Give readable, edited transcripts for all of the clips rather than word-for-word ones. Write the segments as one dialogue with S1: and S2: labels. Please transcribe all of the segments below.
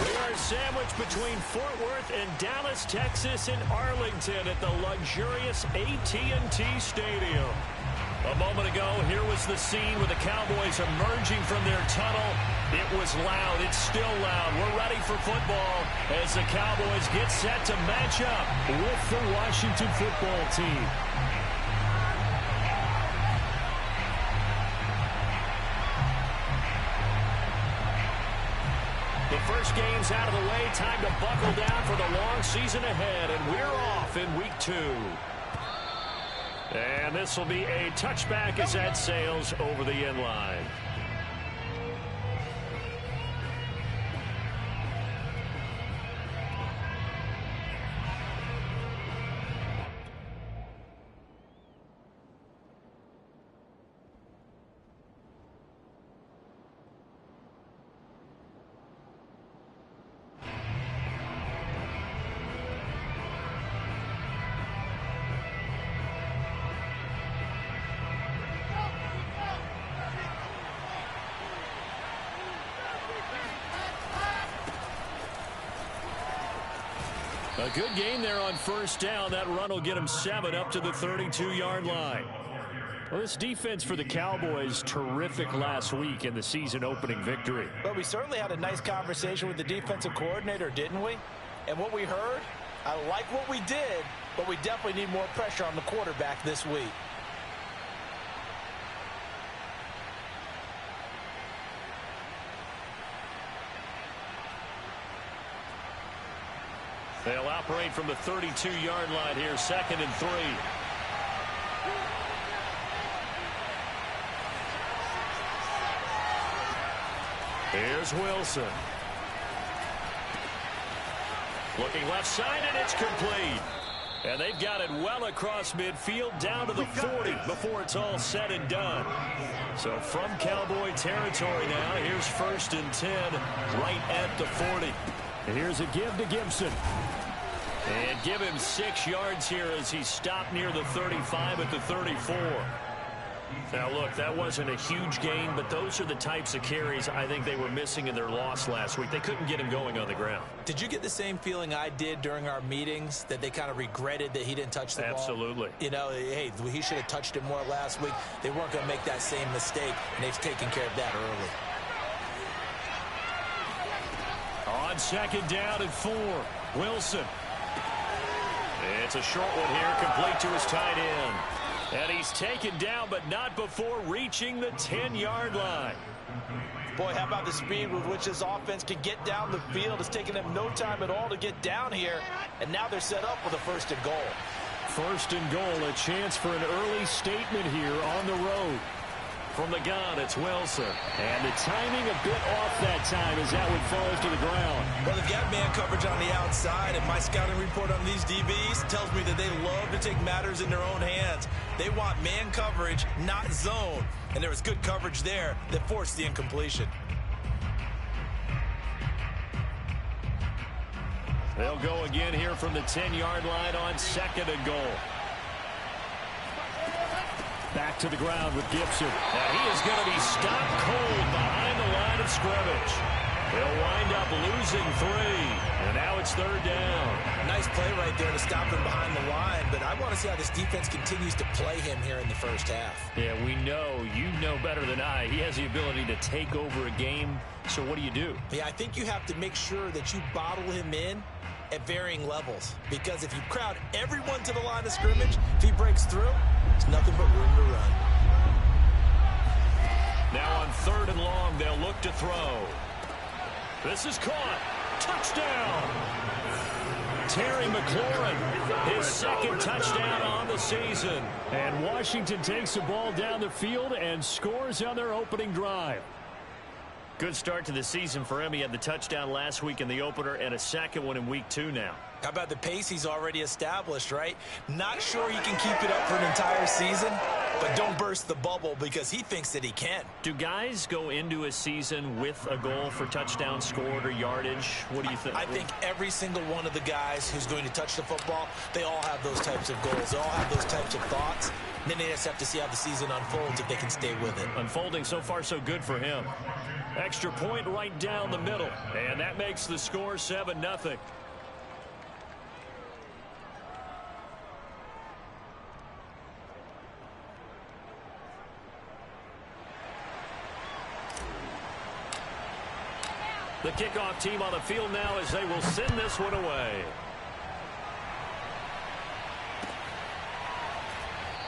S1: We are sandwiched between Fort Worth and Dallas, Texas, and Arlington at the luxurious AT&T Stadium. A moment ago, here was the scene with the Cowboys emerging from their tunnel. It was loud. It's still loud. We're ready for football as the Cowboys get set to match up with the Washington football team. The first game's out of the way. Time to buckle down for the long season ahead, and we're off in week 2. And this will be a touchback as that sails over the end line. A good game there on first down. That run will get him 7 up to the 32-yard line. Well, this defense for the Cowboys, terrific last week in the season-opening victory.
S2: Well, we certainly had a nice conversation with the defensive coordinator, didn't we? And what we heard, I like what we did, but we definitely need more pressure on the quarterback this week.
S1: They'll operate from the 32-yard line here, 2nd and 3. Here's Wilson. Looking left side, and it's complete. And they've got it well across midfield down to the 40 before it's all said and done. So from Cowboy territory now, here's 1st and 10 right at the 40. And here's a give to Gibson. And give him 6 yards here as he stopped near the 35 at the 34. Now, look, that wasn't a huge gain, but those are the types of carries I think they were missing in their loss last week. They couldn't get him going on the ground.
S2: Did you get the same feeling I did during our meetings, that they kind of regretted that he didn't touch the ball?
S1: Absolutely.
S2: You know, hey, he should have touched it more last week. They weren't going to make that same mistake, and they've taken care of that early.
S1: On 2nd down and 4, Wilson. It's a short one here, complete to his tight end. And he's taken down, but not before reaching the 10-yard line.
S2: Boy, how about the speed with which this offense can get down the field? It's taken them no time at all to get down here, and now they're set up with a 1st and goal.
S1: 1st and goal, a chance for an early statement here on the road. From the gun, it's Wilson. And the timing a bit off that time as that one falls to the ground.
S2: Well, they've got man coverage on the outside, and my scouting report on these DBs tells me that they love to take matters in their own hands. They want man coverage, not zone. And there was good coverage there that forced the incompletion.
S1: They'll go again here from the 10-yard line on 2nd and goal. Back to the ground with Gibson. And he is going to be stopped cold behind the line of scrimmage. He'll wind up losing 3. And now it's 3rd down.
S2: Nice play right there to stop him behind the line. But I want to see how this defense continues to play him here in the first half.
S1: Yeah, we know. You know better than I. He has the ability to take over a game. So what do?
S2: Yeah, I think you have to make sure that you bottle him in at varying levels. Because if you crowd everyone to the line of scrimmage, if he breaks through, it's nothing but room to run.
S1: Now on 3rd and long, they'll look to throw. This is caught. Touchdown. Terry McLaurin, his 2nd touchdown on the season. And Washington takes the ball down the field and scores on their opening drive. Good start to the season for him. He had the touchdown last week in the opener and a 2nd one in week 2 now.
S2: How about the pace he's already established, right? Not sure he can keep it up for an entire season, but don't burst the bubble because he thinks that he can.
S1: Do guys go into a season with a goal for touchdown scored or yardage? What do you think?
S2: I think every single one of the guys who's going to touch the football, they all have those types of goals. They all have those types of thoughts. Then they just have to see how the season unfolds if they can stay with it.
S1: Unfolding so far so good for him. Extra point right down the middle. And that makes the score 7-0. The kickoff team on the field now as they will send this one away.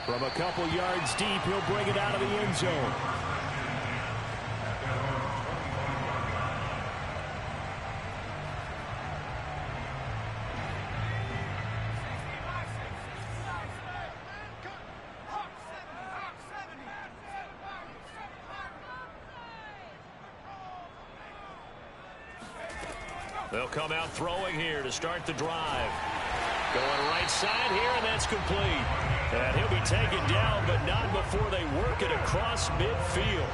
S1: From a couple yards deep, he'll bring it out of the end zone. They'll come out throwing here to start the drive. Going right side here, and that's complete. And he'll be taken down, but not before they work it across midfield.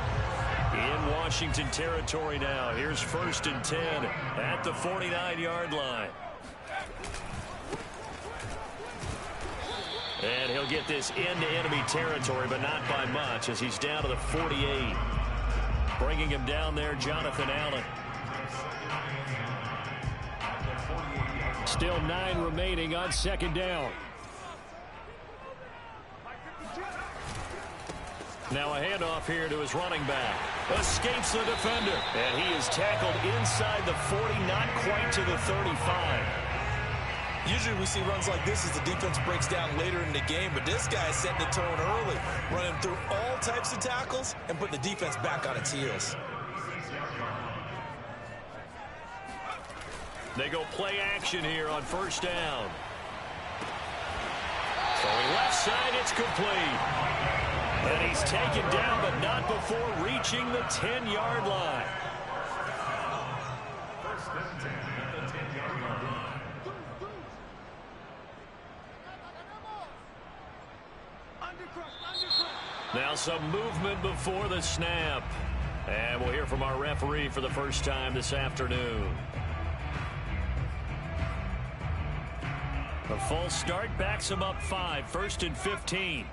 S1: In Washington territory now. Here's 1st and 10 at the 49-yard line. And he'll get this into enemy territory, but not by much as he's down to the 48. Bringing him down there, Jonathan Allen. Still 9 remaining on 2nd down. Now a handoff here to his running back. Escapes the defender. And he is tackled inside the 40, not quite to the 35.
S2: Usually we see runs like this as the defense breaks down later in the game, but this guy is setting the tone early, running through all types of tackles and putting the defense back on its heels.
S1: They go play action here on 1st down. Throwing left side, it's complete. And he's taken down, but not before reaching the 10-yard line. Now some movement before the snap. And we'll hear from our referee for the first time this afternoon. A false start backs him up 5. 1st and 15.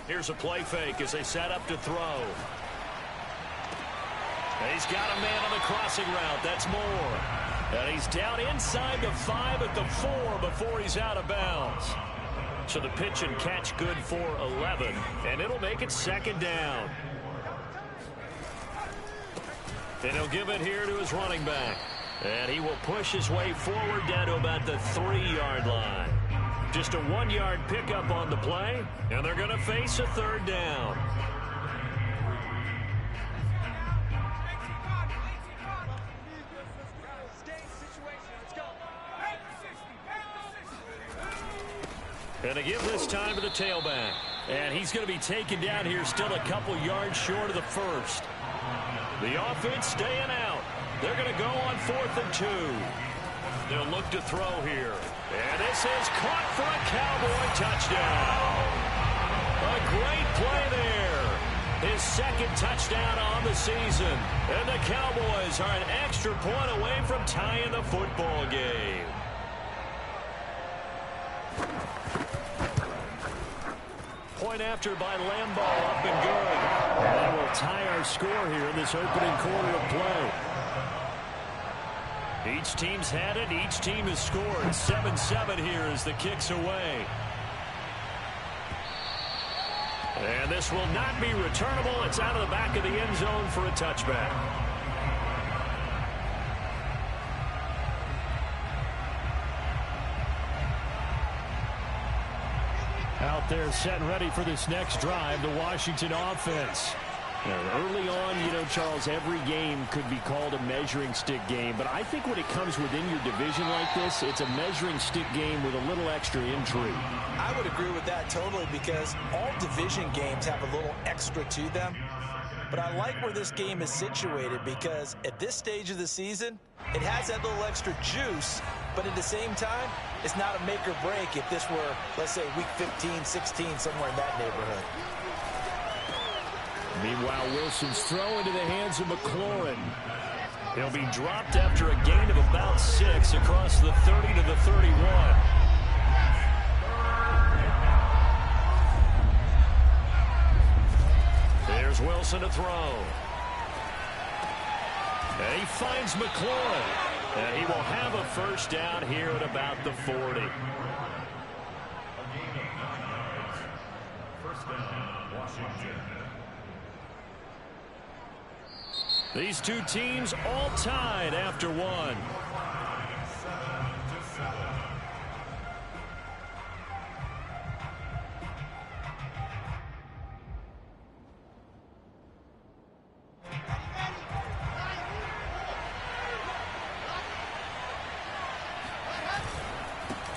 S1: Here's a play fake as they set up to throw. And he's got a man on the crossing route. That's Moore. And he's down inside the 5 at the 4 before he's out of bounds. So the pitch and catch good for 11. And it'll make it 2nd down. And he'll give it here to his running back. And he will push his way forward down to about the 3-yard line. Just a 1-yard pickup on the play. And they're going to face a 3rd down. And to give this time to the tailback. And he's going to be taken down here still a couple yards short of the 1st. The offense staying out. They're going to go on 4th and 2. They'll look to throw here. And this is caught for a Cowboy touchdown. A great play there. His 2nd touchdown on the season. And the Cowboys are an extra point away from tying the football game. Point after by Lambeau, up and good. And that will tie our score here in this opening quarter of play. Each team's had it. Each team has scored. 7-7 here as the kick's away. And this will not be returnable. It's out of the back of the end zone for a touchback. Out there set and ready for this next drive, the Washington offense. Early on, you know, Charles, every game could be called a measuring stick game. But I think when it comes within your division like this, it's a measuring stick game with a little extra intrigue.
S2: I would agree with that totally because all division games have a little extra to them. But I like where this game is situated because at this stage of the season, it has that little extra juice. But at the same time, it's not a make or break if this were, let's say, week 15, 16, somewhere in that neighborhood.
S1: Meanwhile, Wilson's throw into the hands of McLaurin. He'll be dropped after a gain of about 6 across the 30 to the 31. There's Wilson to throw. And he finds McLaurin. And he will have a first down here at about the 40. First down, Washington. These two teams all tied after one.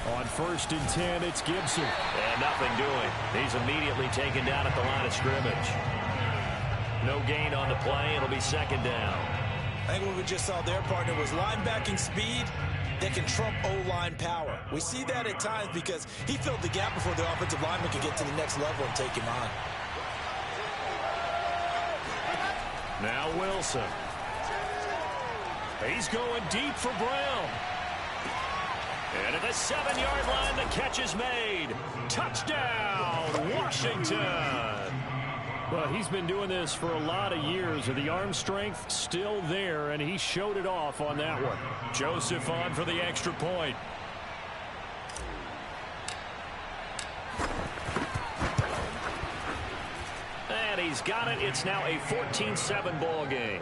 S1: On 1st and 10, it's Gibson. And nothing doing. He's immediately taken down at the line of scrimmage. No gain on the play. It'll be 2nd down.
S2: I think what we just saw there, partner, was linebacking speed that can trump O-line power. We see that at times because he filled the gap before the offensive lineman could get to the next level and take him on.
S1: Now Wilson. He's going deep for Brown. And at the 7-yard line, the catch is made. Touchdown, Washington. Well, he's been doing this for a lot of years, and the arm strength still there, and he showed it off on that one. Joseph on for the extra point. And he's got it. It's now a 14-7 ball game.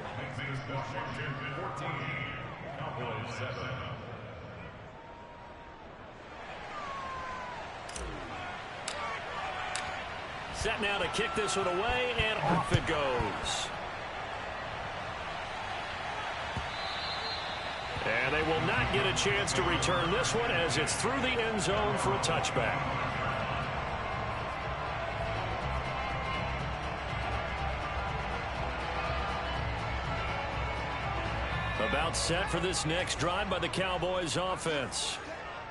S1: Set now to kick this one away, and off it goes. And they will not get a chance to return this one as it's through the end zone for a touchback. About set for this next drive by the Cowboys offense.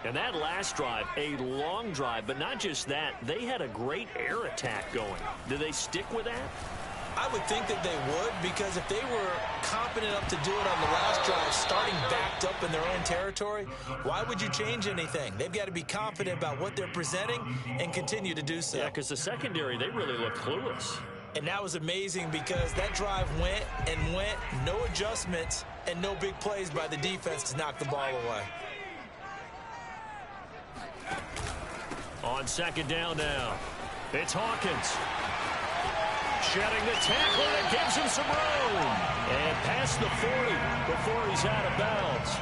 S1: And that last drive, a long drive, but not just that. They had a great air attack going. Do they stick with that?
S2: I would think that they would, because if they were confident enough to do it on the last drive, starting backed up in their own territory, why would you change anything? They've got to be confident about what they're presenting and continue to do so.
S1: Yeah, because the secondary, they really look clueless.
S2: And that was amazing because that drive went and went, no adjustments, and no big plays by the defense to knock the ball away.
S1: On 2nd down now, it's Hawkins. Shedding the tackle, and it gives him some room. And past the 40 before he's out of bounds.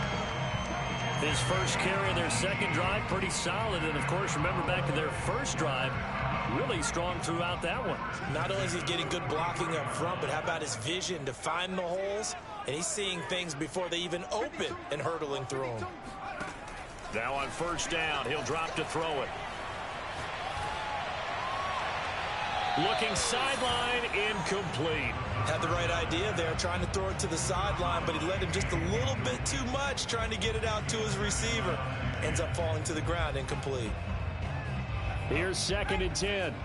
S1: His first carry of their second drive, pretty solid. And, of course, remember back to their first drive, really strong throughout that one.
S2: Not only is he getting good blocking up front, but how about his vision to find the holes? And he's seeing things before they even open and hurtling through them.
S1: Now on 1st down, he'll drop to throw it. Looking sideline, incomplete.
S2: Had the right idea there, trying to throw it to the sideline, but he let him just a little bit too much, trying to get it out to his receiver. Ends up falling to the ground, incomplete.
S1: Here's 2nd and 10.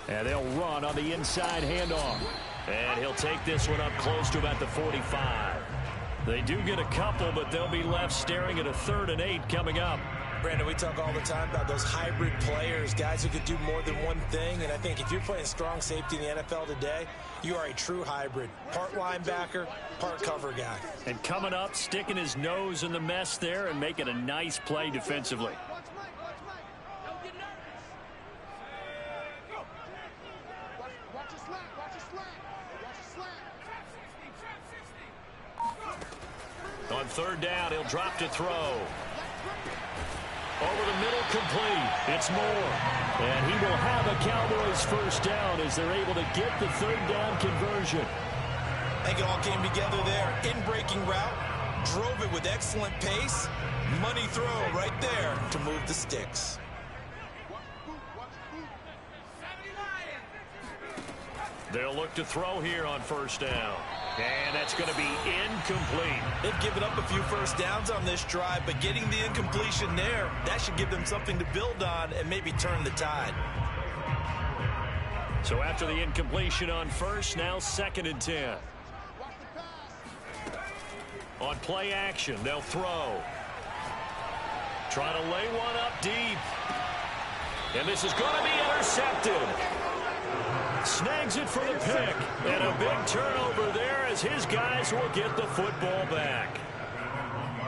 S1: And they'll run on the inside handoff. And he'll take this one up close to about the 45. They do get a couple, but they'll be left staring at a 3rd and 8 coming up.
S2: Brandon, we talk all the time about those hybrid players, guys who can do more than one thing. And I think if you're playing strong safety in the NFL today, you are a true hybrid. Part linebacker, part cover guy.
S1: And coming up, sticking his nose in the mess there and making a nice play defensively. On 3rd down, he'll drop to throw. Over the middle, complete. It's Moore. And he will have a Cowboys first down as they're able to get the 3rd down conversion.
S2: I think it all came together there. In-breaking route, drove it with excellent pace. Money throw right there to move the sticks.
S1: They'll look to throw here on 1st down. And that's going to be incomplete.
S2: They've given up a few first downs on this drive, but getting the incompletion there, that should give them something to build on and maybe turn the tide.
S1: So after the incompletion on first, now 2nd and 10. On play action, they'll throw. Trying to lay one up deep. And this is going to be intercepted. Snags it for the pick. And a big turnover there as his guys will get the football back.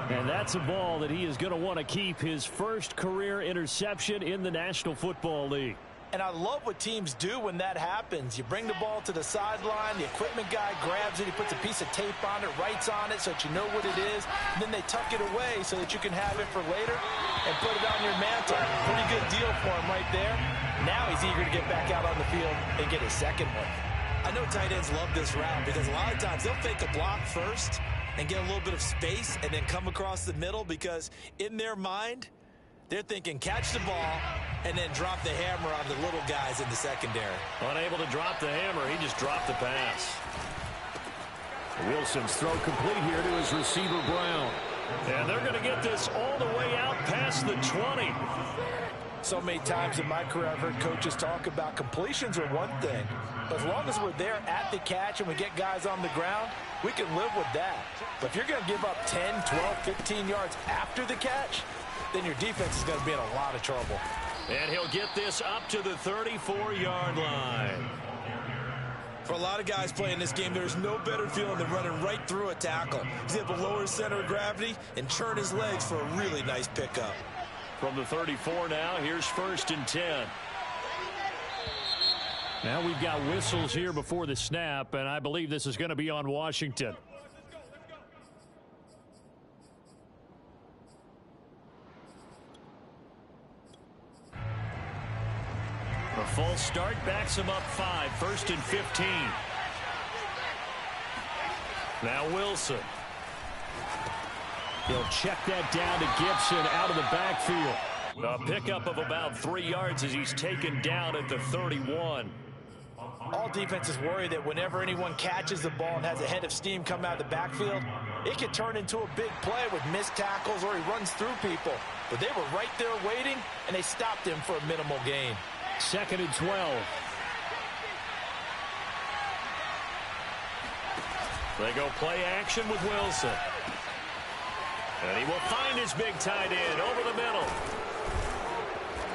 S3: And that's a ball that he is going to want to keep, his first career interception in the National Football League.
S2: And I love what teams do when that happens. You bring the ball to the sideline, the equipment guy grabs it, he puts a piece of tape on it, writes on it so that you know what it is, and then they tuck it away so that you can have it for later and put it on your mantle. Pretty good deal for him right there. Now he's eager to get back out on the field and get his second one. I know tight ends love this route because a lot of times they'll fake a block first and get a little bit of space and then come across the middle because in their mind, they're thinking catch the ball and then drop the hammer on the little guys in the secondary.
S1: Unable to drop the hammer, he just dropped the pass.
S3: Wilson's throw complete here to his receiver, Brown.
S1: And they're going to get this all the way out past the 20.
S2: So many times in my career I've heard coaches talk about completions are one thing. But as long as we're there at the catch and we get guys on the ground, we can live with that. But if you're going to give up 10, 12, 15 yards after the catch, then your defense is going to be in a lot of trouble.
S1: And he'll get this up to the 34-yard line.
S2: For a lot of guys playing this game, there's no better feeling than running right through a tackle. He's able to lower his center of gravity and churn his legs for a really nice pickup.
S1: From the 34 now, here's 1st and 10.
S3: Now we've got whistles here before the snap, and I believe this is going to be on Washington.
S1: A false start backs him up 5, 1st and 15. Now Wilson.
S3: He'll check that down to Gibson out of the backfield.
S1: A pickup of about 3 yards as he's taken down at the 31.
S2: All defenses worry that whenever anyone catches the ball and has a head of steam come out of the backfield, it could turn into a big play with missed tackles or he runs through people. But they were right there waiting, and they stopped him for a minimal gain.
S3: 2nd and 12.
S1: They go play action with Wilson. And he will find his big tight end over the middle.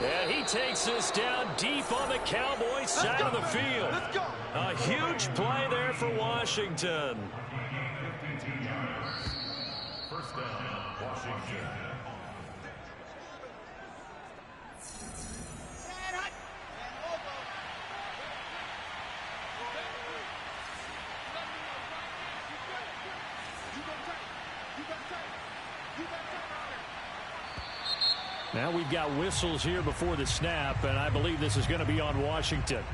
S1: And he takes this down deep on the Cowboys side of the field. A huge play there for Washington.
S4: First down, Washington.
S3: Now we've got whistles here before the snap, and I believe this is going to be on Washington.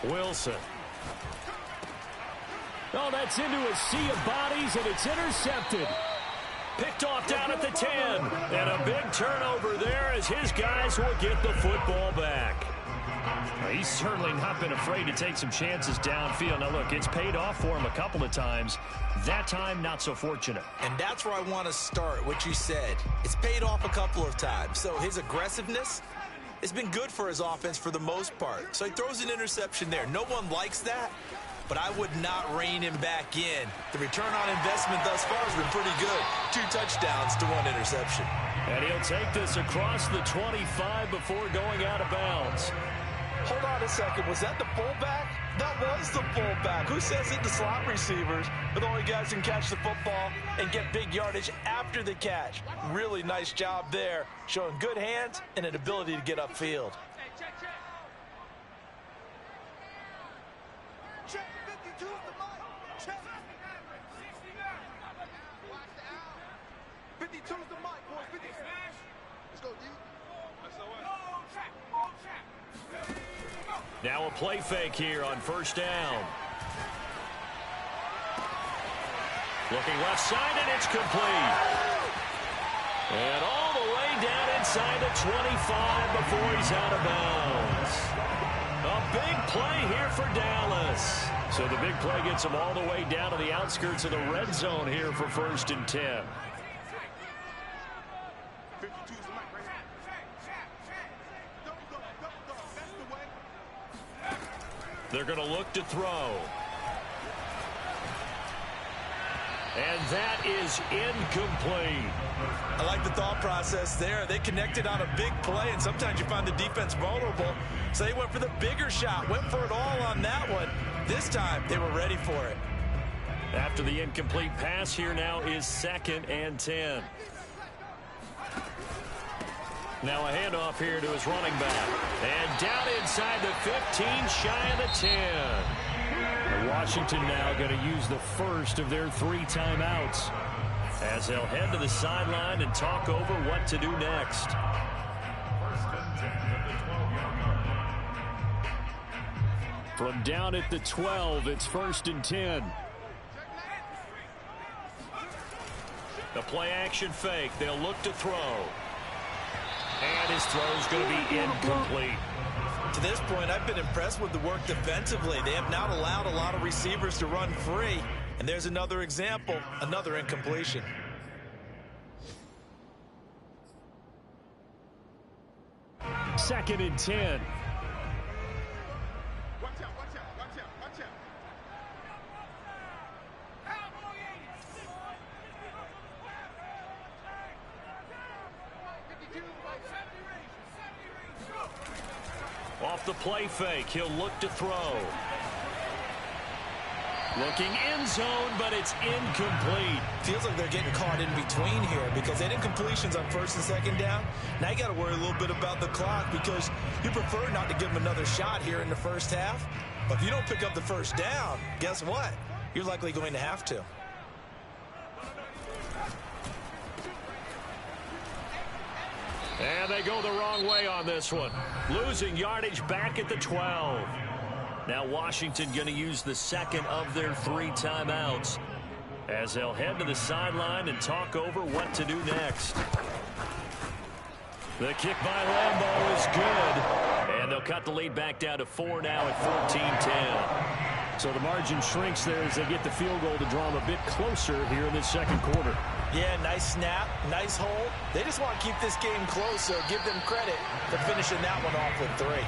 S1: Wilson.
S3: Oh, that's into a sea of bodies, and it's intercepted.
S1: Picked off down at the 10. And a big turnover there as his guys will get the football back.
S3: He's certainly not been afraid to take some chances downfield. Now, look, it's paid off for him a couple of times. That time, not so fortunate.
S2: And that's where I want to start, what you said. It's paid off a couple of times. So his aggressiveness has been good for his offense for the most part. So he throws an interception there. No one likes that, but I would not rein him back in. The return on investment thus far has been pretty good. 2 touchdowns to 1 interception.
S1: And he'll take this across the 25 before going out of bounds.
S2: Hold on a second. Was that the fullback? That was the fullback. Who says it to slot receivers? But the only guys who can catch the football and get big yardage after the catch. Really nice job there, showing good hands and an ability to get upfield.
S5: Check 52 is the mark. Check. 52 is the mark, boys. 50. Let's go, D.
S1: Now a play fake here on 1st down. Looking left side, and it's complete. And all the way down inside the 25 before he's out of bounds. A big play here for Dallas.
S3: So the big play gets them all the way down to the outskirts of the red zone here for 1st and 10.
S5: 52 is the mic right here. Double, that's the way.
S1: They're going to look to throw. And that is incomplete.
S2: I like the thought process there. They connected on a big play, and sometimes you find the defense vulnerable. So they went for the bigger shot, went for it all on that one. This time, they were ready for it.
S1: After the incomplete pass, here now is 2nd and 10. Now a handoff here to his running back. And down inside the 15, shy of the 10.
S3: And Washington now going to use the first of their 3 timeouts,
S1: as they'll head to the sideline and talk over what to do next.
S4: 1st and 10 at the 12-yard line.
S3: from down at the 12. It's 1st and 10.
S1: The play action fake. They'll look to throw. And his throw's going to be incomplete.
S2: To this point, I've been impressed with the work defensively. They have not allowed a lot of receivers to run free. And there's another example, another incompletion.
S3: Second and 10.
S5: Watch out, watch out, watch out, watch out.
S1: Off the play fake, he'll look to throw. Looking end zone, but it's incomplete.
S2: Feels like they're getting caught in between here because they did completions on 1st and 2nd down. Now you got to worry a little bit about the clock because you prefer not to give them another shot here in the first half. But if you don't pick up the first down, guess what? You're likely going to have to.
S1: And they go the wrong way on this one. Losing yardage back at the 12. Now Washington going to use the second of their 3 timeouts as they'll head to the sideline and talk over what to do next. The kick by Lambeau is good. And they'll cut the lead back down to 4 now at 14-10.
S3: So the margin shrinks there as they get the field goal to draw them a bit closer here in this second quarter.
S2: Yeah, nice snap, nice hold. They just want to keep this game close, so give them credit for finishing that one off with 3.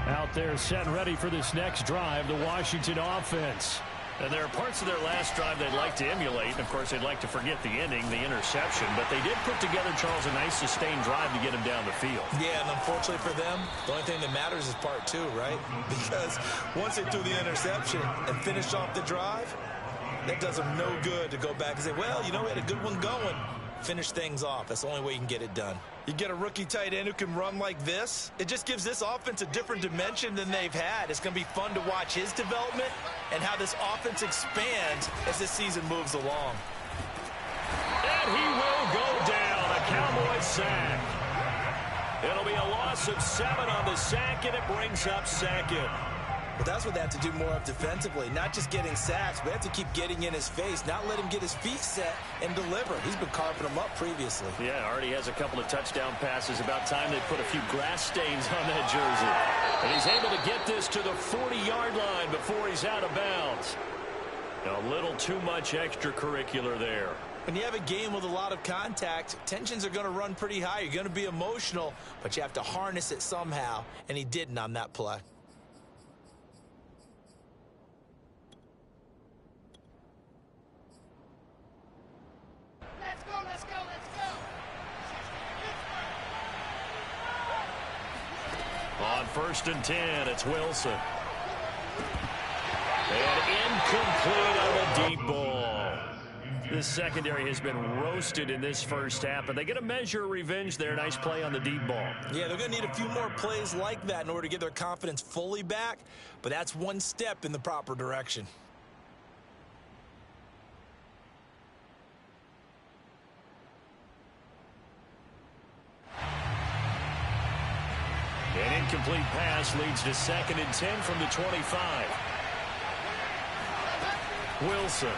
S3: Out there set and ready for this next drive, the Washington offense.
S1: And there are parts of their last drive they'd like to emulate. And, of course, they'd like to forget the ending, the interception. But they did put together, Charles, a nice sustained drive to get him down the field.
S2: Yeah, and unfortunately for them, the only thing that matters is part 2, right? Because once they threw the interception and finished off the drive, that does them no good to go back and say, well, you know, we had a good one going. Finish things off. That's the only way you can get it done. You get a rookie tight end who can run like this, it just gives this offense a different dimension than they've had. It's going to be fun to watch his development and how this offense expands as this season moves along.
S1: And he will go down. A Cowboy sack. It'll be a loss of 7 on the sack, and it brings up 2nd.
S2: But that's what they have to do more of defensively, not just getting sacks, but they have to keep getting in his face, not let him get his feet set and deliver. He's been carving them up previously.
S1: Yeah, already has a couple of touchdown passes. About time they put a few grass stains on that jersey. And he's able to get this to the 40-yard line before he's out of bounds. A little too much extracurricular there.
S2: When you have a game with a lot of contact, tensions are going to run pretty high. You're going to be emotional, but you have to harness it somehow, and he didn't on that play.
S1: On 1st and 10, it's Wilson. And incomplete on the deep ball. This secondary has been roasted in this first half, but they get a measure of revenge there. Nice play on the deep ball.
S2: Yeah, they're going to need a few more plays like that in order to get their confidence fully back, but that's one step in the proper direction.
S1: An incomplete pass leads to 2nd and 10 from the 25. Wilson.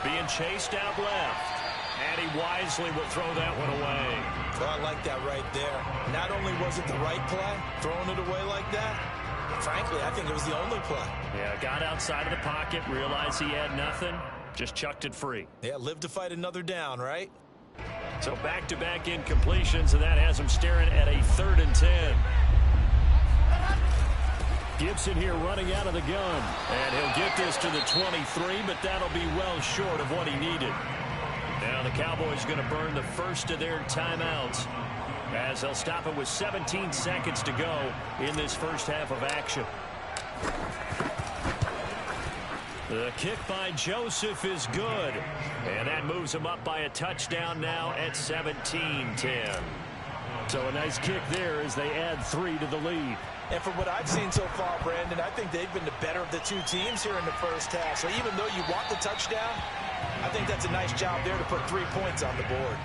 S1: Being chased out left. And he wisely will throw that one away.
S2: Oh, I like that right there. Not only was it the right play, throwing it away like that, but frankly, I think it was the only play.
S1: Yeah, got outside of the pocket, realized he had nothing, just chucked it free.
S2: Yeah, live to fight another down, right?
S1: So back-to-back incompletions, and that has him staring at a 3rd and 10. Gibson here running out of the gun. And he'll get this to the 23, but that'll be well short of what he needed. Now the Cowboys going to burn the first of their timeouts as they'll stop it with 17 seconds to go in this first half of action. The kick by Joseph is good. And that moves him up by a touchdown now at 17-10. So a nice kick there as they add 3 to the lead.
S2: And from what I've seen so far, Brandon, I think they've been the better of the two teams here in the first half. So even though you want the touchdown, I think that's a nice job there to put 3 points on the board.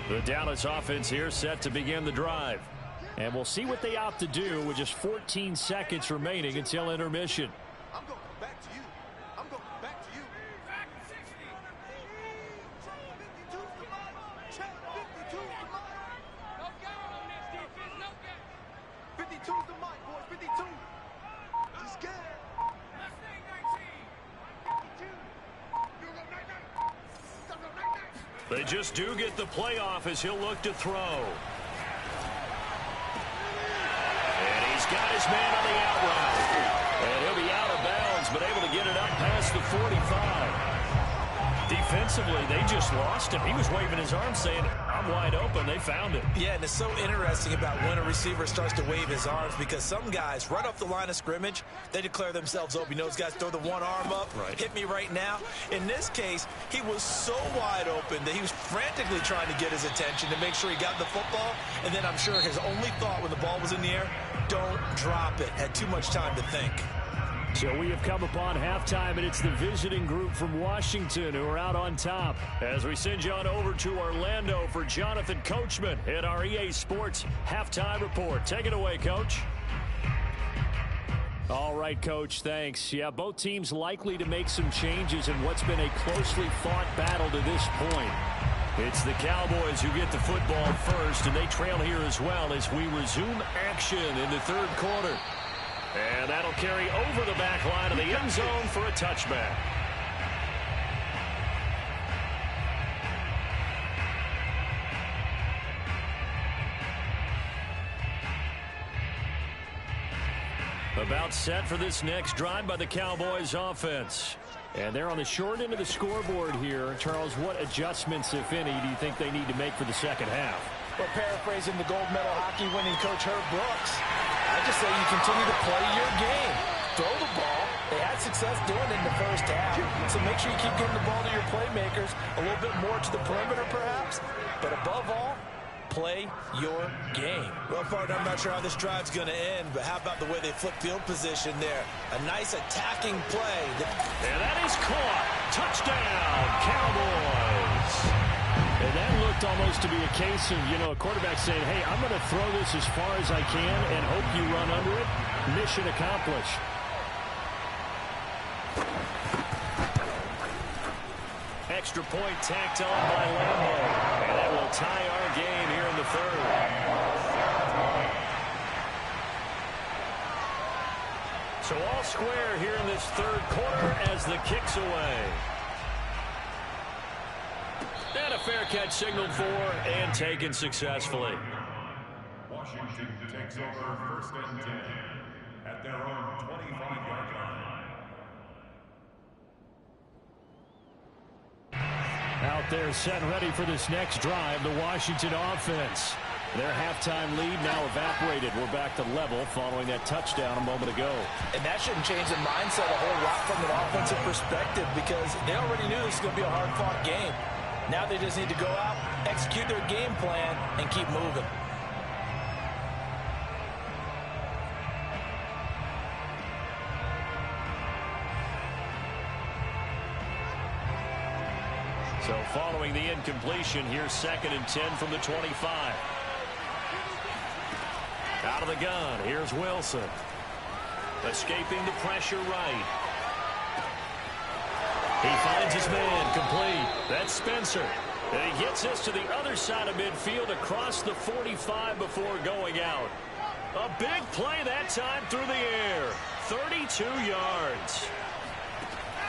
S1: The Dallas offense here set to begin the drive. And we'll see what they opt to do with just 14 seconds remaining until intermission.
S5: I'm going to come back to you. I'm going to come back to you. 52 to mine. Check 52 to mine. No count on this defense. No count. 52 to mine, boys. 52. He's scared. Let's stay 19. 52. You go 19.
S1: They just do get the playoff as he'll look to throw. Got his man on the out route. And he'll be out of bounds, but able to get it up past the 45. Defensively, they just lost him. He was waving his arms saying, I'm wide open. They found it.
S2: Yeah, and it's so interesting about when a receiver starts to wave his arms because some guys, right off the line of scrimmage, they declare themselves open. You know, those guys throw the one arm up, hit me right now. In this case, he was so wide open that he was frantically trying to get his attention to make sure he got the football. And then I'm sure his only thought when the ball was in the air, don't drop it. Had too much time to think.
S1: So we have come upon halftime, and it's the visiting group from Washington who are out on top. As we send you on over to Orlando for Jonathan Coachman at our EA Sports Halftime Report. Take it away, Coach. All right, Coach, thanks. Yeah, both teams likely to make some changes in what's been a closely fought battle to this point. It's the Cowboys who get the football first, and they trail here as well as we resume action in the third quarter. And that'll carry over the back line of the end zone for a touchback. About set for this next drive by the Cowboys offense. And they're on the short end of the scoreboard here. Charles, what adjustments, if any, do you think they need to make for the second half?
S2: Well, paraphrasing the gold medal hockey winning coach Herb Brooks, I just say you continue to play your game. Throw the ball. They had success doing it in the first half. So make sure you keep getting the ball to your playmakers, a little bit more to the perimeter perhaps. But above all, play your game. Well, partner, I'm not sure how this drive's going to end, but how about the way they flip field position there? A nice attacking play.
S1: And that is caught. Touchdown, Cowboys. And that looked almost to be a case of, a quarterback saying, hey, I'm going to throw this as far as I can and hope you run under it. Mission accomplished. Extra point tacked on by Lambo. And that will tie our game here in the third. So all square here in this third quarter as the kick's away. And a fair catch signaled for and taken successfully.
S4: Washington takes over 1st and 10 at their own 25-yard line.
S1: Out there set and ready for this next drive, the Washington offense. Their halftime lead now evaporated. We're back to level following that touchdown a moment ago.
S2: And that shouldn't change the mindset a whole lot from an offensive perspective because they already knew this was going to be a hard-fought game. Now they just need to go out, execute their game plan, and keep moving.
S1: So following the incompletion, here's 2nd and 10 from the 25. Out of the gun, here's Wilson. Escaping the pressure right. He finds his man, complete. That's Spencer. And he gets this to the other side of midfield across the 45 before going out. A big play that time through the air. 32 yards.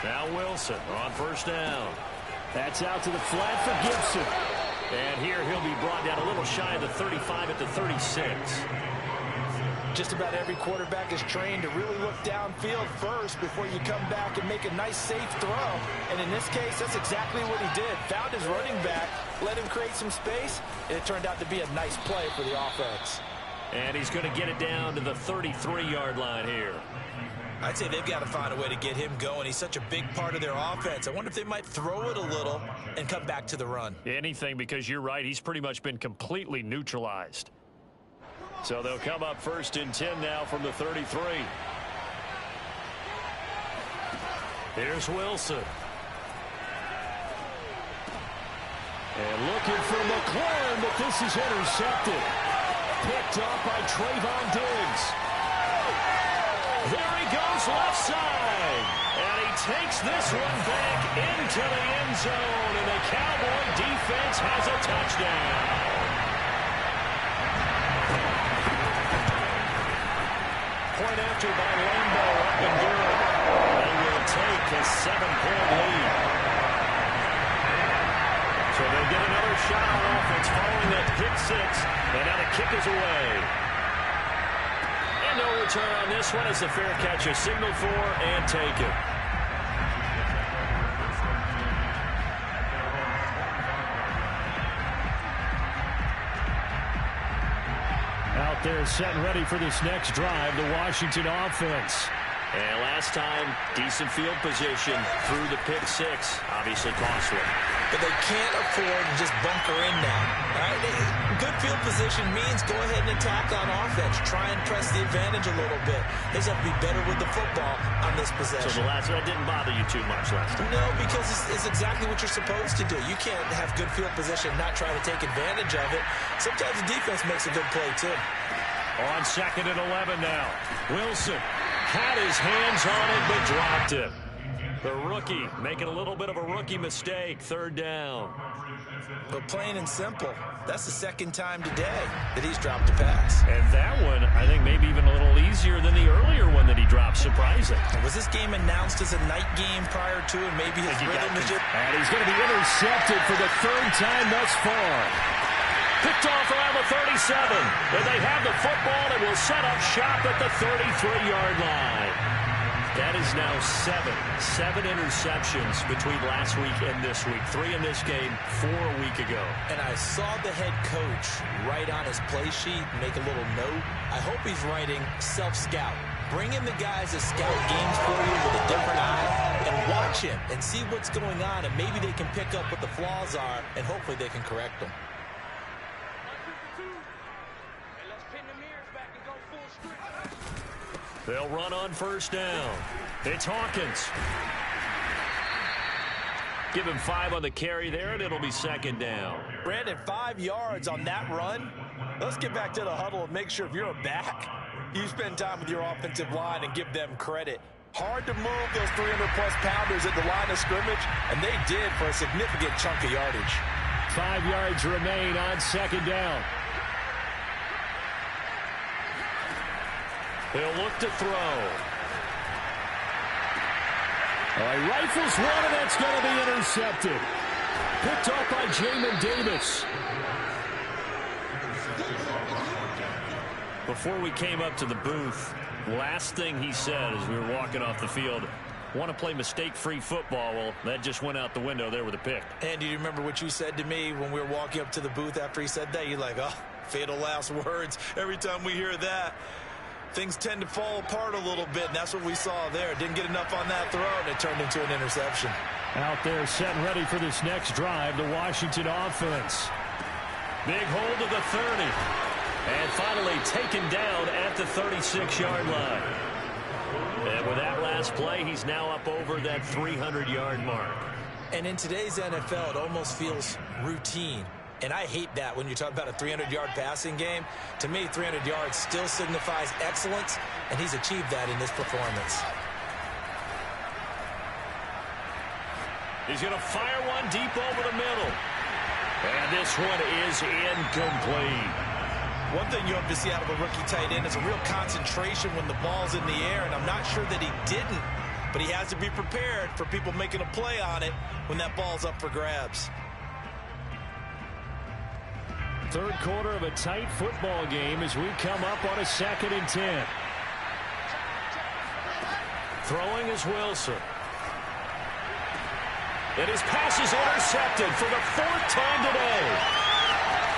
S1: Now Wilson on 1st down. That's out to the flat for Gibson. And here he'll be brought down a little shy of the 35 at the 36.
S2: Just about every quarterback is trained to really look downfield first before you come back and make a nice, safe throw. And in this case, that's exactly what he did. Found his running back, let him create some space, and it turned out to be a nice play for the offense.
S1: And he's going to get it down to the 33-yard line here.
S2: I'd say they've got to find a way to get him going. He's such a big part of their offense. I wonder if they might throw it a little and come back to the run.
S1: Anything, because you're right. He's pretty much been completely neutralized. So they'll come up 1st and 10 now from the 33. Here's Wilson. And looking for McLaurin, but this is intercepted. Picked up by Trayvon Diggs. There he goes left side. And he takes this one back into the end zone. And the Cowboy defense has a touchdown. Point after by Lambeau up and good. They will take a 7-point lead. So they get another shot on offense following that pick 6. And now the kick is away. And no return on this one as the fair catch is signaled for and taken. Out there set and ready for this next drive, the Washington offense. And last time, decent field position through the pick 6. Obviously costly.
S2: But they can't afford to just bunker in now. All right? Good field position means go ahead and attack on offense. Try and press the advantage a little bit. They just have to be better with the football on this possession.
S1: So the last one didn't bother you too much last time?
S2: No, because it's exactly what you're supposed to do. You can't have good field position and not try to take advantage of it. Sometimes the defense makes a good play, too.
S1: On 2nd and 11 now. Wilson had his hands on it, but dropped it. The rookie making a little bit of a rookie mistake. 3rd down.
S2: But plain and simple, that's the 2nd time today that he's dropped a pass.
S1: And that one, I think, maybe even a little easier than the earlier one that he dropped. Surprising.
S2: Was this game announced as a night game prior to, and maybe his rhythm is just...
S1: And he's going to be intercepted for the 3rd time thus far. Picked off around the 37. And they have the football and will set up shop at the 33-yard line. That is now 7 interceptions between last week and this week. 3 in this game, 4 a week ago.
S2: And I saw the head coach write on his play sheet, make a little note. I hope he's writing self-scout. Bring in the guys that scout games for you with a different eye and watch him and see what's going on, and maybe they can pick up what the flaws are, and hopefully they can correct them.
S1: They'll run on 1st down. It's Hawkins. Give him 5 on the carry there, and it'll be 2nd down.
S2: Brandon, 5 yards on that run. Let's get back to the huddle and make sure if you're a back, you spend time with your offensive line and give them credit. Hard to move those 300-plus pounders at the line of scrimmage, and they did for a significant chunk of yardage.
S1: 5 yards remain on 2nd down. He'll look to throw. He rifles one, and that's going to be intercepted. Picked up by Jamin Davis. Before we came up to the booth, last thing he said as we were walking off the field, want to play mistake-free football. Well, that just went out the window there with a pick.
S2: And do you remember what you said to me when we were walking up to the booth after he said that? You're like, oh, fatal last words. Every time we hear that, things tend to fall apart a little bit, and that's what we saw there. Didn't get enough on that throw, and it turned into an interception.
S1: Out there set and ready for this next drive, the Washington offense. Big hold of the 30. And finally taken down at the 36-yard line. And with that last play, he's now up over that 300-yard mark.
S2: And in today's NFL, it almost feels routine. And I hate that when you talk about a 300-yard passing game. To me, 300 yards still signifies excellence, and he's achieved that in this performance.
S1: He's going to fire one deep over the middle. And this one is incomplete.
S2: One thing you have to see out of a rookie tight end is a real concentration when the ball's in the air, and I'm not sure that he didn't, but he has to be prepared for people making a play on it when that ball's up for grabs.
S3: Third quarter of a tight football game as we come up on a 2nd and 10.
S1: Throwing is Wilson. And his pass is intercepted for the 4th time today.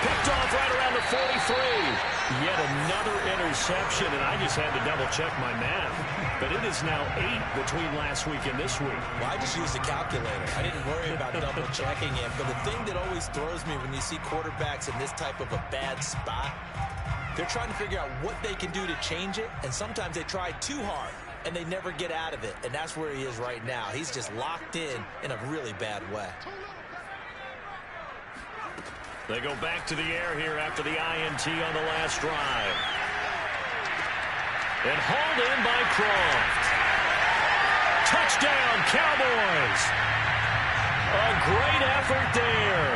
S1: Picked off right around the 43. Yet another interception, and I just had to double-check my math. But it is now 8 between last week and this week.
S2: Well, I just used a calculator. I didn't worry about double-checking it. But the thing that always throws me when you see quarterbacks in this type of a bad spot, they're trying to figure out what they can do to change it, and sometimes they try too hard, and they never get out of it. And that's where he is right now. He's just locked in a really bad way.
S1: They go back to the air here after the INT on the last drive. And hauled in by Croft. Touchdown, Cowboys! A great effort there.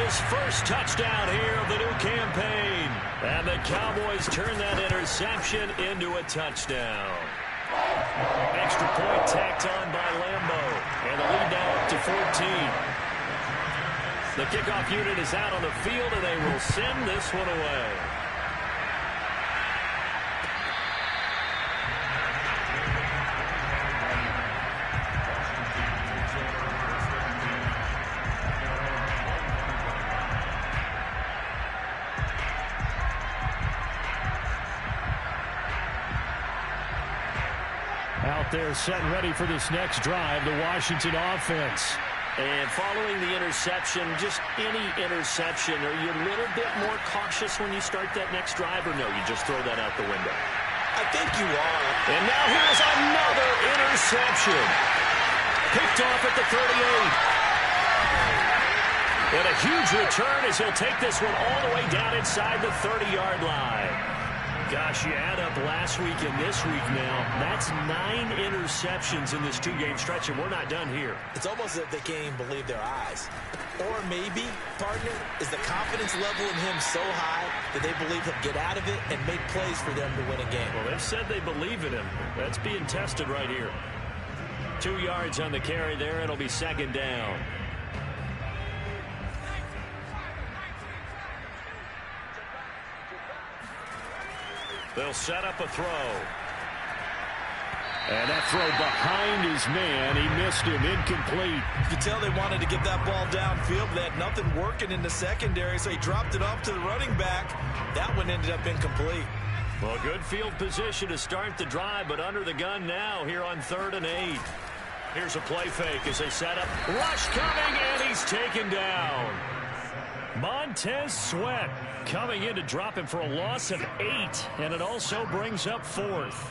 S1: His first touchdown here of the new campaign. And the Cowboys turn that interception into a touchdown. Extra point tacked on by Lambo. And the lead now up to 14. The kickoff unit is out on the field, and they will send this one away.
S3: Out there set and ready for this next drive, the Washington offense.
S1: And following the interception, just any interception, are you a little bit more cautious when you start that next drive, or no, you just throw that out the window?
S2: I think you are.
S1: And now here's another interception. Picked off at the 38. And a huge return as he'll take this one all the way down inside the 30-yard line. Gosh, you add up last week and this week now, that's 9 interceptions in this 2-game stretch, and we're not done here.
S2: It's almost as if they can't even believe their eyes. Or maybe, partner, is the confidence level in him so high that they believe he'll get out of it and make plays for them to win a game.
S1: Well, they've said they believe in him. That's being tested right here. 2 yards on the carry there. It'll be 2nd down. They'll set up a throw.
S3: And that throw behind his man. He missed him. Incomplete.
S2: You can tell they wanted to get that ball downfield. They had nothing working in the secondary, so he dropped it off to the running back. That one ended up incomplete.
S1: Well, good field position to start the drive, but under the gun now here on 3rd and 8. Here's a play fake as they set up. Rush coming, and he's taken down. Montez Sweat coming in to drop him for a loss of 8, and it also brings up 4th.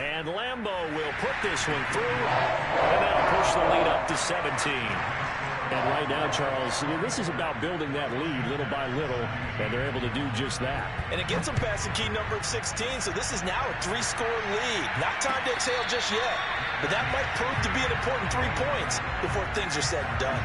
S1: And Lambo will put this one through, and that'll push the lead up to 17.
S3: And right now, Charles, this is about building that lead little by little, and they're able to do just that.
S2: And it gets them past the key number of 16, so this is now a 3-score lead. Not time to exhale just yet, but that might prove to be an important 3 points before things are said and done.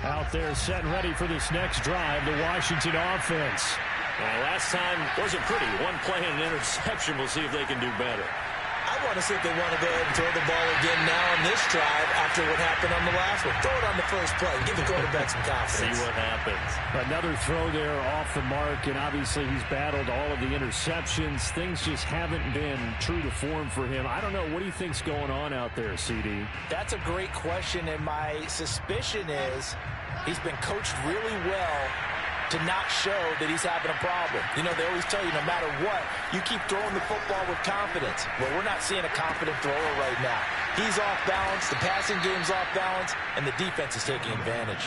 S3: Out there set and ready for this next drive, the Washington offense.
S1: Last time wasn't pretty. One play and an interception. We'll see if they can do better.
S2: I want to see if they want to go ahead and throw the ball again now on this drive after what happened on the last one. Throw it on the first play. Give the quarterback some confidence.
S1: See what happens.
S3: Another throw there off the mark, and obviously he's battled all of the interceptions. Things just haven't been true to form for him. I don't know. What do you think's going on out there, CD?
S2: That's a great question, and my suspicion is he's been coached really well to not show that he's having a problem. You know, they always tell you no matter what, you keep throwing the football with confidence. Well, we're not seeing a confident thrower right now. He's off balance, the passing game's off balance, and the defense is taking advantage.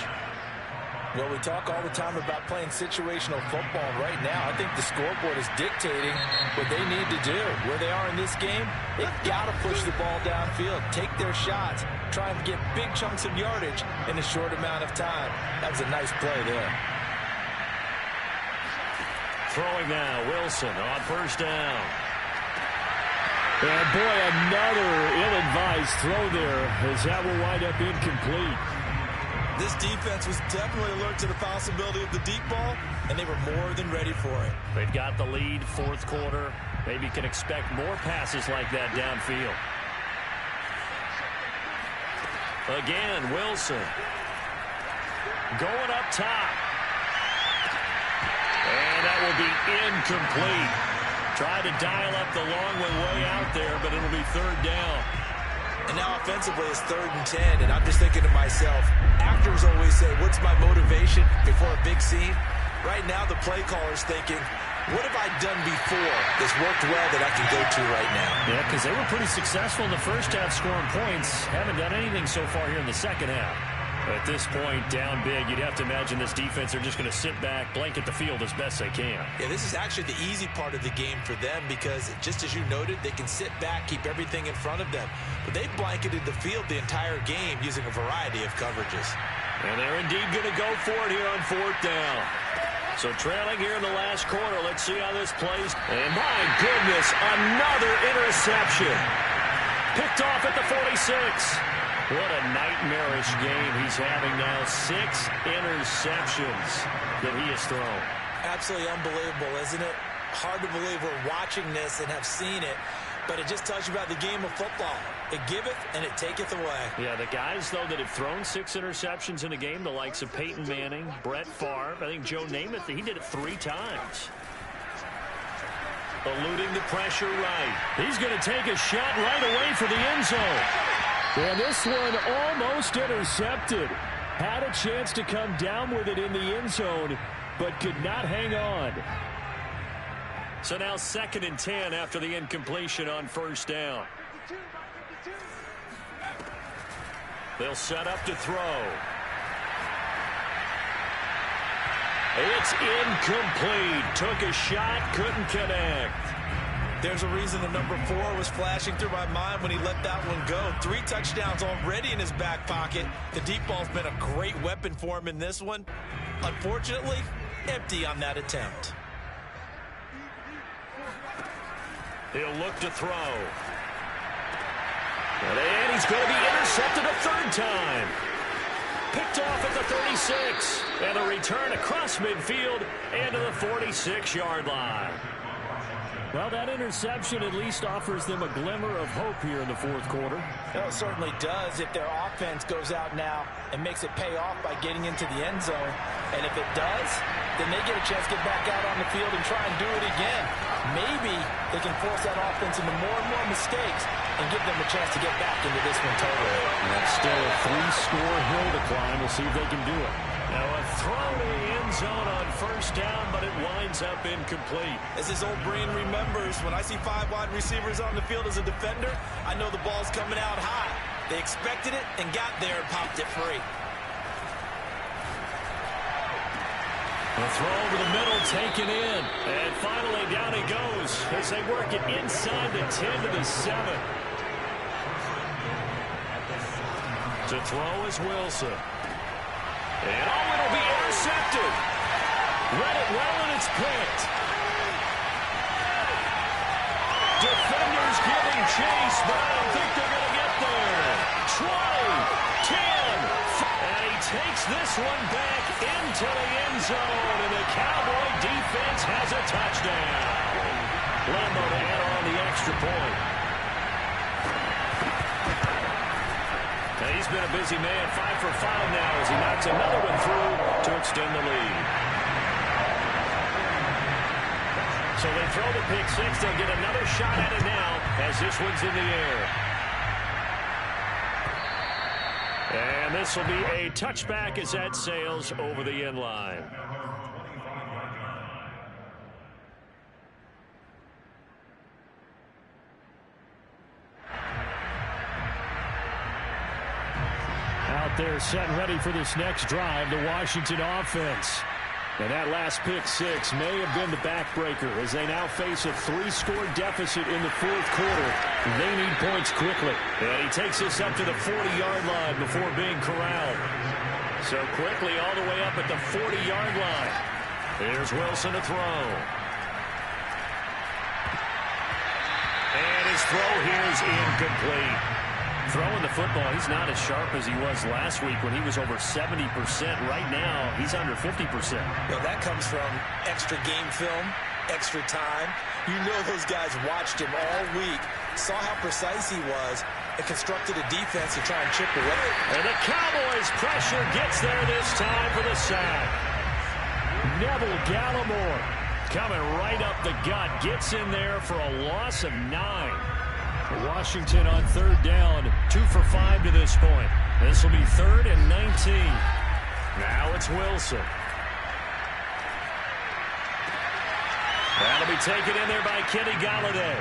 S2: Well, we talk all the time about playing situational football. Right now, I think the scoreboard is dictating what they need to do. Where they are in this game, they've got to push the ball downfield, take their shots, try and get big chunks of yardage in a short amount of time. That was a nice play there.
S1: Throwing now, Wilson on first down.
S3: And boy, another ill-advised throw there as that will wind up incomplete.
S2: This defense was definitely alert to the possibility of the deep ball, and they were more than ready for it.
S1: They've got the lead, fourth quarter. Maybe can expect more passes like that downfield. Again, Wilson. Going up top. And that will be incomplete. Tried to dial up the long one way out there, but it'll be third down.
S2: And now offensively it's 3rd and 10, and I'm just thinking to myself, actors always say, what's my motivation before a big scene? Right now the play caller's thinking, what have I done before that's worked well that I can go to right now?
S1: Yeah, because they were pretty successful in the first half scoring points. Haven't done anything so far here in the second half. At this point, down big, you'd have to imagine this defense are just going to sit back, blanket the field as best they can.
S2: Yeah, this is actually the easy part of the game for them because, just as you noted, they can sit back, keep everything in front of them. But they've blanketed the field the entire game using a variety of coverages.
S1: And they're indeed going to go for it here on fourth down. So trailing here in the last quarter, let's see how this plays. And my goodness, another interception. Picked off at the 46. What a nightmarish game he's having now. 6 interceptions that he has thrown.
S2: Absolutely unbelievable, isn't it? Hard to believe we're watching this and have seen it, but it just tells you about the game of football. It giveth and it taketh away.
S1: Yeah, the guys, though, that have thrown 6 interceptions in a game, the likes of Peyton Manning, Brett Favre, I think Joe Namath, he did it 3 times. Eluding the pressure right. He's going to take a shot right away for the end zone.
S3: And this one almost intercepted. Had a chance to come down with it in the end zone, but could not hang on.
S1: So now 2nd and 10 after the incompletion on first down. They'll set up to throw. It's incomplete. Took a shot, couldn't connect.
S2: There's a reason the number 4 was flashing through my mind when he let that one go. 3 touchdowns already in his back pocket. The deep ball's been a great weapon for him in this one. Unfortunately, empty on that attempt.
S1: He'll look to throw. And he's going to be intercepted a 3rd time. Picked off at the 36. And a return across midfield and to the 46-yard line.
S3: Well, that interception at least offers them a glimmer of hope here in the fourth quarter.
S2: Well, it certainly does if their offense goes out now and makes it pay off by getting into the end zone. And if it does, then they get a chance to get back out on the field and try and do it again. Maybe they can force that offense into more and more mistakes and give them a chance to get back into this one totally.
S3: And that's still a 3-score hill to climb. We'll see if they can do it.
S1: Now a throw to the end zone on first down, but it winds up incomplete.
S2: As his old brain remembers, when I see 5 wide receivers on the field as a defender, I know the ball's coming out high. They expected it and got there and popped it free.
S1: A throw over the middle, taken in. And finally down he goes as they work it inside the 10 to the 7. To throw is Wilson. And it'll be intercepted. Read it well, and it's picked. Defenders giving chase, but I don't think they're going to get there. 20, 10, and he takes this one back into the end zone, and the Cowboy defense has a touchdown. Lambo to add on the extra point. Now he's been a busy man, 5 for 5 now as he knocks another one through to extend the lead. So they throw the pick 6. They'll get another shot at it now as this one's in the air. And this will be a touchback as that sails over the end line.
S3: They're set and ready for this next drive, the Washington offense. And that last pick six may have been the backbreaker as they now face a 3-score deficit in the fourth quarter. They need points quickly.
S1: And he takes this up to the 40-yard line before being corralled. So quickly all the way up at the 40-yard line. Here's Wilson to throw. And his throw here is incomplete. Throwing the football, he's not as sharp as he was last week when he was over 70%. Right now, he's under 50%.
S2: Well, that comes from extra game film, extra time. You know those guys watched him all week, saw how precise he was, and constructed a defense to try and chip away.
S1: And the Cowboys' pressure gets there this time for the sack.
S3: Neville Gallimore
S1: coming right up the gut, gets in there for a loss of 9.
S3: Washington on third down, 2 for 5 to this point.
S1: This will be 3rd and 19. Now it's Wilson. That'll be taken in there by Kenny Golladay.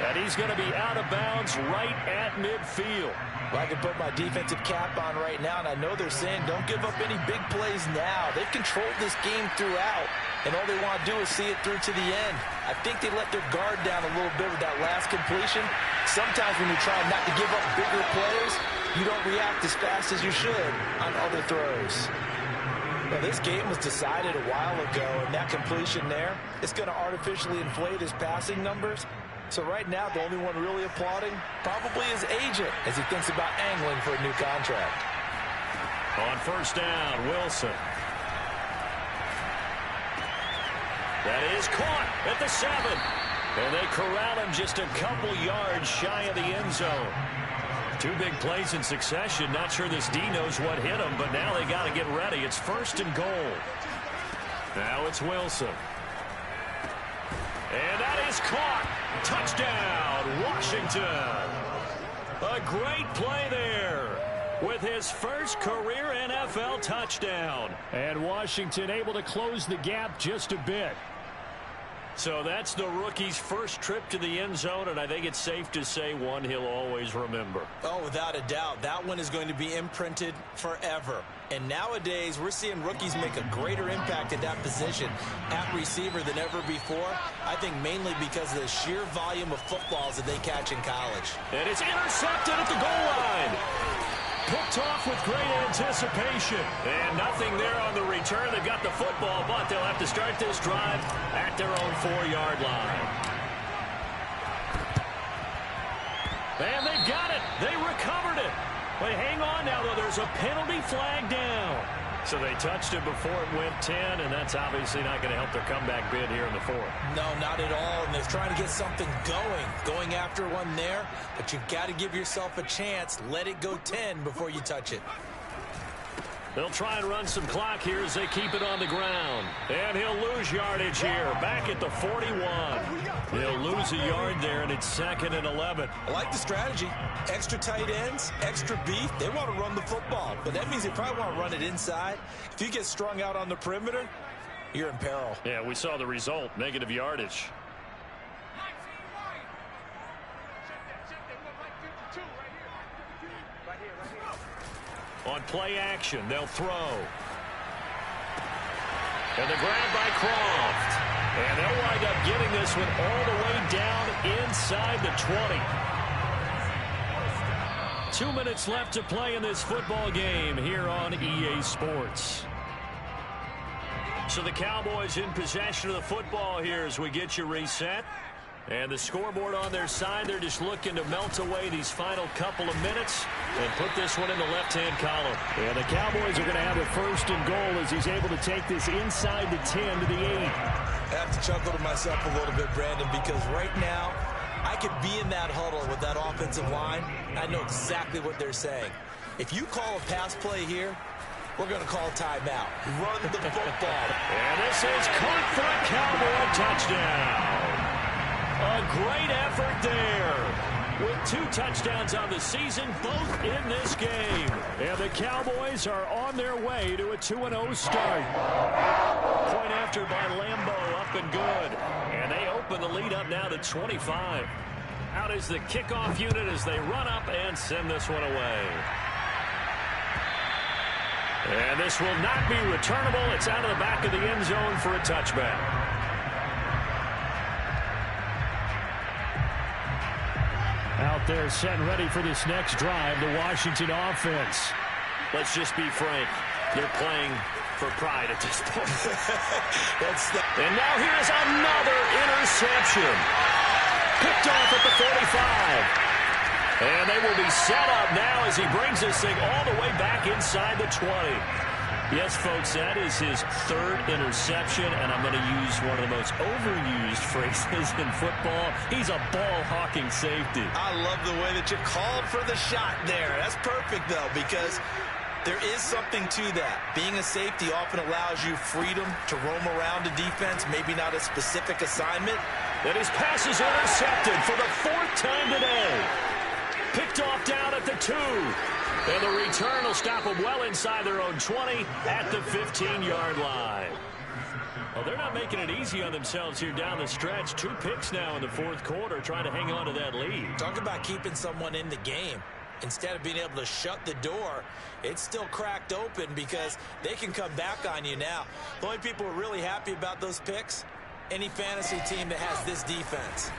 S1: And he's going to be out of bounds right at midfield.
S2: Well, I can put my defensive cap on right now, and I know they're saying don't give up any big plays now. They've controlled this game throughout, and all they want to do is see it through to the end. I think they let their guard down a little bit with that last completion. Sometimes when you're trying not to give up bigger plays, you don't react as fast as you should on other throws. Well, this game was decided a while ago, and that completion there is going to artificially inflate his passing numbers. So right now, the only one really applauding probably his agent as he thinks about angling for a new contract.
S1: On first down, Wilson. That is caught at the 7. And they corral him just a couple yards shy of the end zone. 2 big plays in succession. Not sure this D knows what hit him, but now they got to get ready. It's 1st and goal. Now it's Wilson. And that is caught. Touchdown, Washington. A great play there with his first career NFL touchdown.
S3: And Washington able to close the gap just a bit.
S1: So that's the rookie's first trip to the end zone, and I think it's safe to say one he'll always remember.
S2: Oh, without a doubt. That one is going to be imprinted forever. And nowadays, we're seeing rookies make a greater impact at that position at receiver than ever before. I think mainly because of the sheer volume of footballs that they catch in college.
S1: And it's intercepted at the goal line. Picked off with great anticipation. And nothing there on the return. They've got the football, but they'll have to start this drive at their own 4-yard line. And they got it. They recovered it. But hang on now, though. There's a penalty flag down. So they touched it before it went 10, and that's obviously not going to help their comeback bid here in the 4th.
S2: No, not at all. And they're trying to get something going after one there. But you've got to give yourself a chance. Let it go 10 before you touch it.
S1: They'll try and run some clock here as they keep it on the ground. And he'll lose yardage here, back at the 41. He'll lose a yard there, and it's 2nd and 11.
S2: I like the strategy. Extra tight ends, extra beef. They want to run the football, but that means they probably want to run it inside. If you get strung out on the perimeter, you're in peril.
S1: Yeah, we saw the result, negative yardage. On play action, they'll throw. And the grab by Croft. And they'll wind up getting this one all the way down inside the 20. 2 minutes left to play in this football game here on EA Sports. So the Cowboys in possession of the football here as we get you reset. And the scoreboard on their side, they're just looking to melt away these final couple of minutes and put this one in the left-hand column.
S3: And the Cowboys are going to have a 1st and goal as he's able to take this inside the 10 to the 8.
S2: I have to chuckle to myself a little bit, Brandon, because right now I could be in that huddle with that offensive line. I know exactly what they're saying. If you call a pass play here, we're going to call a timeout. Run the football.
S1: And this is caught for a Cowboy touchdown. A great effort there with 2 touchdowns on the season, both in this game.
S3: And the Cowboys are on their way to a 2-0 start.
S1: Point after by Lambeau, up and good. And they open the lead up now to 25. Out is the kickoff unit as they run up and send this one away. And this will not be returnable. It's out of the back of the end zone for a touchback.
S3: Out there set and ready for this next drive, the Washington offense.
S1: Let's just be frank. They're playing for pride at this point. And now here's another interception. Picked off at the 45. And they will be set up now as he brings this thing all the way back inside the 20. Yes, folks, that is his third interception, and I'm going to use one of the most overused phrases in football. He's a ball-hawking safety.
S2: I love the way that you called for the shot there. That's perfect, though, because there is something to that. Being a safety often allows you freedom to roam around a defense, maybe not a specific assignment.
S1: And his pass is intercepted for the fourth time today. Picked off down at the 2. And the return will stop them well inside their own 20 at the 15-yard line. Well, they're not making it easy on themselves here down the stretch. 2 picks now in the fourth quarter trying to hang on to that lead.
S2: Talk about keeping someone in the game. Instead of being able to shut the door, it's still cracked open because they can come back on you now. The only people who are really happy about those picks, any fantasy team that has this defense.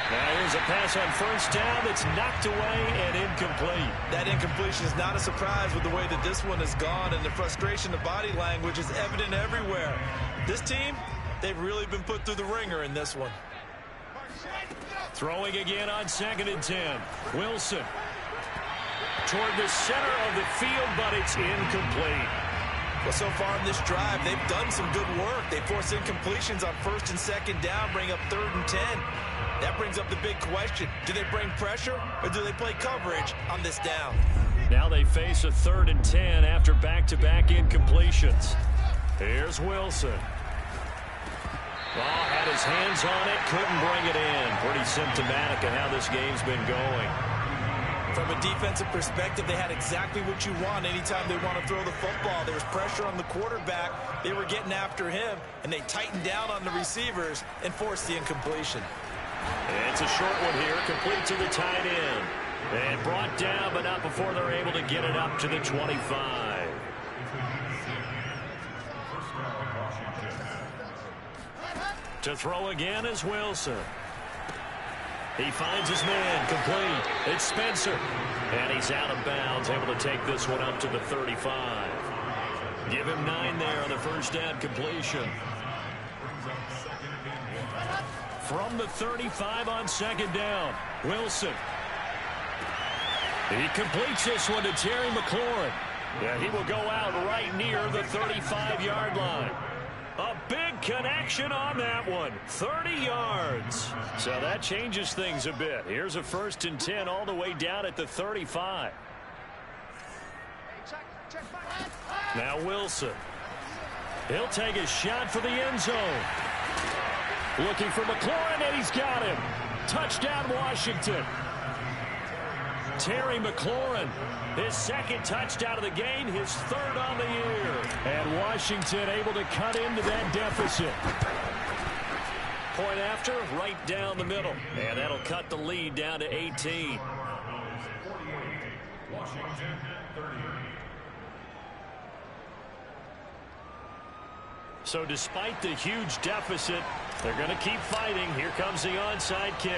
S1: Now here's a pass on first down that's knocked away and incomplete.
S2: That incompletion is not a surprise with the way that this one has gone, and the frustration of body language is evident everywhere. This team, they've really been put through the ringer in this one.
S1: Throwing again on 2nd and 10. Wilson toward the center of the field, but it's incomplete.
S2: Well, so far in this drive, they've done some good work. They force incompletions on 1st and 2nd down, bring up 3rd and 10. That brings up the big question. Do they bring pressure or do they play coverage on this down?
S1: Now they face a 3rd and 10 after back-to-back incompletions. Here's Wilson. Oh, had his hands on it, couldn't bring it in. Pretty symptomatic of how this game's been going.
S2: From a defensive perspective, they had exactly what you want anytime they want to throw the football. There was pressure on the quarterback. They were getting after him, and they tightened down on the receivers and forced the incompletion.
S1: It's a short one here, complete to the tight end. And brought down, but not before they're able to get it up to the 25. To throw again is Wilson. He finds his man, complete. It's Spencer. And he's out of bounds, able to take this one up to the 35. Give him 9 there on the first down completion. From the 35 on 2nd down, Wilson. He completes this one to Terry McLaurin. Yeah, he will go out right near the 35-yard line. A big connection on that one. 30 yards. So that changes things a bit. Here's a 1st and 10 all the way down at the 35. Now Wilson. He'll take a shot for the end zone. Looking for McLaurin, and he's got him. Touchdown, Washington. Terry McLaurin, his 2nd touchdown of the game, his 3rd on the year. And Washington able to cut into that deficit. Point after, right down the middle. And that'll cut the lead down to 18.
S4: Washington 30.
S1: So despite the huge deficit, they're going to keep fighting. Here comes the onside kick.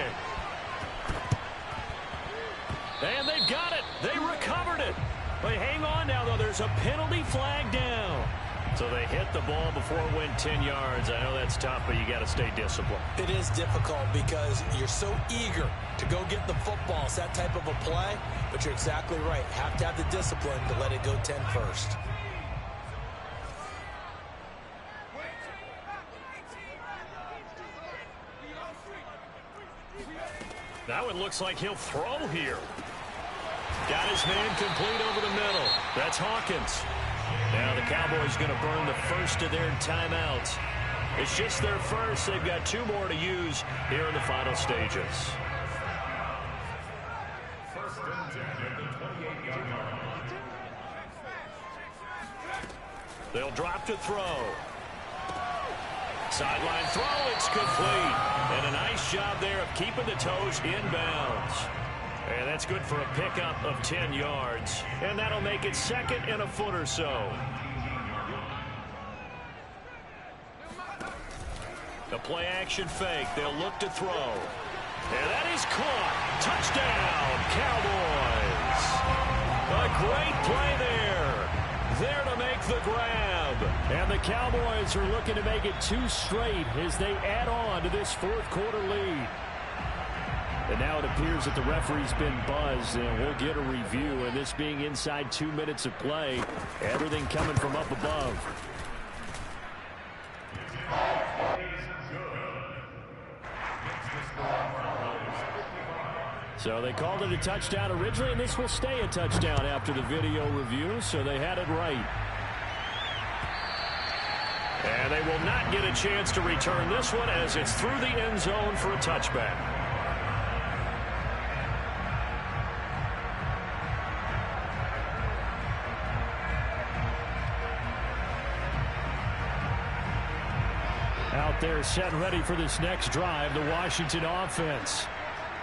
S1: And they've got it. They recovered it. They hang on now, though. There's a penalty flag down. So they hit the ball before it went 10 yards. I know that's tough, but you got to stay disciplined.
S2: It is difficult because you're so eager to go get the football. It's that type of a play, but you're exactly right. Have to have the discipline to let it go 10 first.
S1: Now it looks like he'll throw here. Got his man complete over the middle. That's Hawkins. Now the Cowboys going to burn the first of their timeouts. It's just their first. They've got 2 more to use here in the final stages.
S4: 1st and 10 at the 28-yard line.
S1: They'll drop to throw. Sideline throw, it's complete. And a nice job there of keeping the toes inbounds. And that's good for a pickup of 10 yards. And that'll make it 2nd and a foot or so. The play action fake. They'll look to throw. And that is caught. Touchdown, Cowboys. A great play there. There to make the grab.
S3: And the Cowboys are looking to make it 2 straight as they add on to this 4th quarter lead. And now it appears that the referee's been buzzed, and we'll get a review. And this being inside 2 minutes of play, everything coming from up above. So they called it a touchdown originally, and this will stay a touchdown after the video review, so they had it right.
S1: And they will not get a chance to return this one as it's through the end zone for a touchback.
S3: Out there set ready for this next drive, the Washington offense.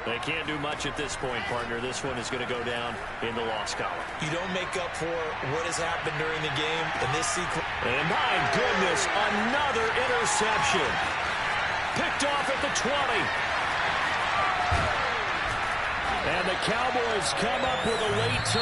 S1: They can't do much at this point, partner. This one is going to go down in the loss column.
S2: You don't make up for what has happened during the game in this sequence.
S1: And my goodness, another interception. Picked off at the 20.
S3: And the Cowboys come up with a late turn.